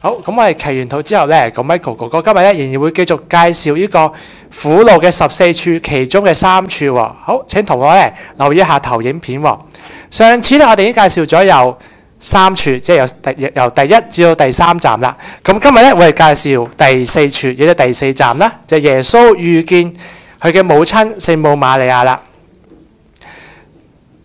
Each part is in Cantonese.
好，咁我哋祈完禱之後咧，咁 Michael 哥哥今日咧仍然會繼續介紹呢個苦路嘅14處，其中嘅3處喎。好，請同我咧留意一下投影片喎。上次咧我哋已經介紹咗有3處，即係由第1至到第3站啦。咁今日咧會係介紹第4處，亦即係第4站啦，就係耶穌遇見佢嘅母親聖母瑪利亞啦。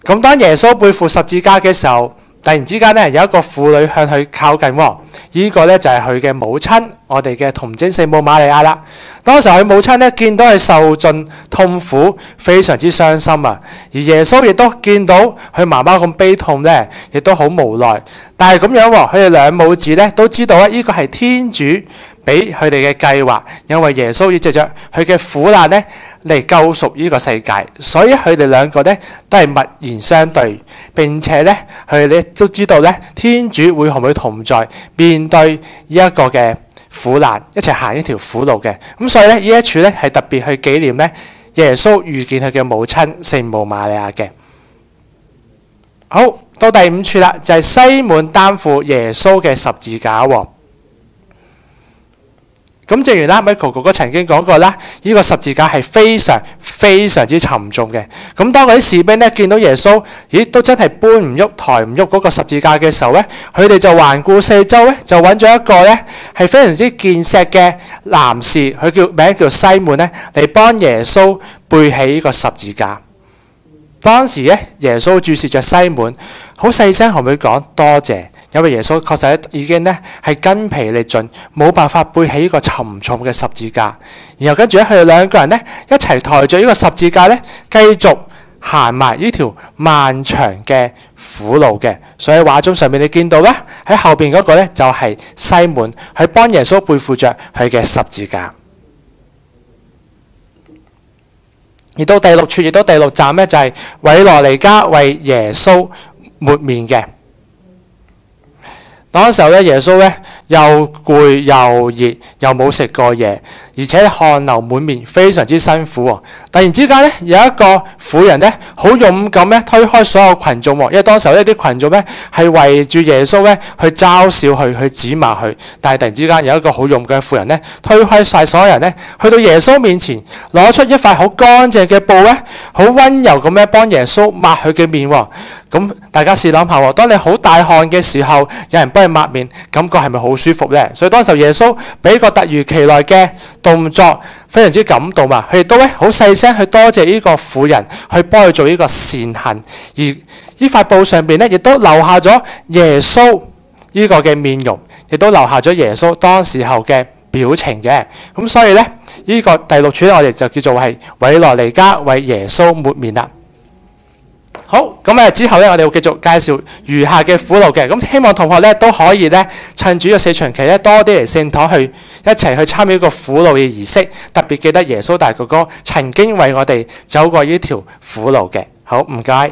咁當耶穌背負十字架嘅時候，突然之間咧有一個婦女向佢靠近喎，呢個咧就係佢嘅母親，我哋嘅童貞聖母瑪利亞啦。當時佢母親咧見到佢受盡痛苦，非常之傷心啊。而耶穌亦都見到佢媽媽咁悲痛咧，亦都好無奈。但係咁樣喎，佢哋兩母子咧都知道咧，呢個係天主俾佢哋嘅計劃，因為耶穌要藉着佢嘅苦難咧嚟救贖呢個世界，所以佢哋兩個咧都係默然相對，並且咧佢哋都知道咧天主會同佢同在，面對呢一個嘅苦難，一齊行呢條苦路嘅。咁所以咧呢一處咧係特別去紀念咧耶穌遇見佢嘅母親聖母瑪利亞嘅。好，到第5處啦，就係西滿擔負耶穌嘅十字架喎。咁正如啦 ，Michael 哥哥曾經講過啦，呢個十字架係非常非常之沉重嘅。咁當嗰啲士兵咧見到耶穌，咦都真係搬唔喐、抬唔喐嗰個十字架嘅時候咧，佢哋就環顧四周咧，就揾咗一個咧係非常之健碩嘅男士，佢名叫西滿咧，嚟幫耶穌背起呢個十字架。當時咧，耶穌注視着西滿，好細聲同佢講多謝。因為耶穌確實已經咧係筋疲力盡，冇辦法背起呢個沉重嘅十字架。然後跟住咧，佢哋兩個人咧一齊抬著呢個十字架咧，繼續行埋呢條漫長嘅苦路嘅。所以畫中上面你見到咧，喺後邊嗰個咧就係西滿，去幫耶穌背負着佢嘅十字架。而到第6處，亦都第6站咧，就係維羅尼加為耶穌抹面嘅。當時候咧，耶穌咧又攰又熱，又冇食過嘢，而且汗流滿面，非常之辛苦喎。突然之間咧，有一個婦人咧，好勇敢咧推開所有群眾喎，因為當時候呢啲群眾咧係圍住耶穌咧去嘲笑佢，去指罵佢。但係突然之間有一個好勇敢嘅婦人咧，推開晒所有人咧，去到耶穌面前，攞出一塊好乾淨嘅布咧，好溫柔咁樣幫耶穌抹佢嘅面喎。咁大家試諗下喎，當你好大汗嘅時候，有人幫你抹面，感覺係咪好舒服呢？所以當時耶穌俾個突如其來嘅動作，非常之感動啊！佢亦都咧好細聲去多謝呢個婦人，去幫佢做呢個善行。而呢塊布上邊咧，亦都留下咗耶穌呢個嘅面容，亦都留下咗耶穌當時候嘅表情嘅。咁所以咧，呢個第6處咧，我哋就叫做係維羅尼加為耶穌抹面啦。好，咁之後咧，我哋會繼續介紹餘下嘅苦路嘅。咁希望同學咧都可以咧趁住呢個4旬期咧多啲嚟聖堂去一齊去參與呢個苦路嘅儀式，特別記得耶穌大哥哥曾經為我哋走過呢條苦路嘅。好，唔該。